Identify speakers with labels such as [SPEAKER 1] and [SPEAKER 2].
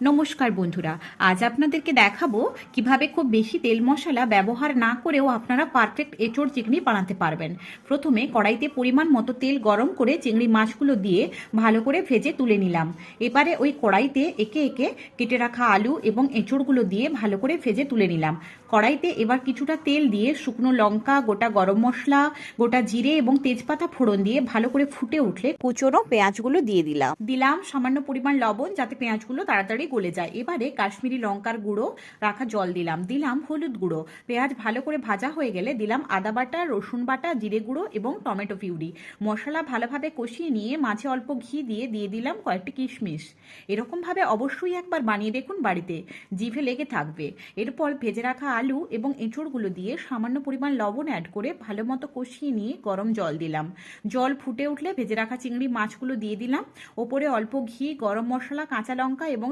[SPEAKER 1] নমস্কার বন্ধুরা, আজ আপনাদেরকে দেখাবো কিভাবে খুব বেশি তেল মশলা ব্যবহার না করেও আপনারা পারফেক্ট এঁচোড় চিংড়ি বানাতে পারবেন। প্রথমে কড়াইতে পরিমাণ মতো তেল গরম করে চিংড়ি মাছগুলো দিয়ে ভালো করে ভেজে তুলে নিলাম। এবারে ওই কড়াইতে একে একে কেটে রাখা আলু এবং এঁচোড়গুলো দিয়ে ভালো করে ভেজে তুলে নিলাম। কড়াইতে এবার কিছুটা তেল দিয়ে শুকনো লঙ্কা, গোটা গরম মশলা, গোটা জিরে এবং তেজপাতা ফোড়ন দিয়ে ভালো করে ফুটে উঠলে কুচনো পেঁয়াজগুলো দিয়ে দিলাম সামান্য পরিমাণ লবণ, যাতে পেঁয়াজগুলো তাড়াতাড়ি গলে যায়। এবারে কাশ্মীরি লঙ্কার গুঁড়ো রাখা জল দিলাম হলুদ গুঁড়ো। পেঁয়াজ ভালো করে ভাজা হয়ে গেলে দিলাম আদা বাটা, রসুন বাটা, জিরে গুঁড়ো এবং টমেটো পিউরি। মশলা ভালোভাবে কষিয়ে নিয়ে মাঝে অল্প ঘি দিয়ে দিলাম কয়েকটি কিশমিশ। এরকমভাবে অবশ্যই একবার বানিয়ে দেখুন, বাড়িতে জিভে লেগে থাকবে। এরপর ভেজে রাখা আলু এবং এঁচোড়গুলো দিয়ে সামান্য পরিমাণ লবণ অ্যাড করে ভালো মতো কষিয়ে নিয়ে গরম জল দিলাম। জল ফুটে উঠলে ভেজে রাখা চিংড়ি মাছগুলো দিয়ে দিলাম। ওপরে অল্প ঘি, গরম মশলা, কাঁচা লঙ্কা এবং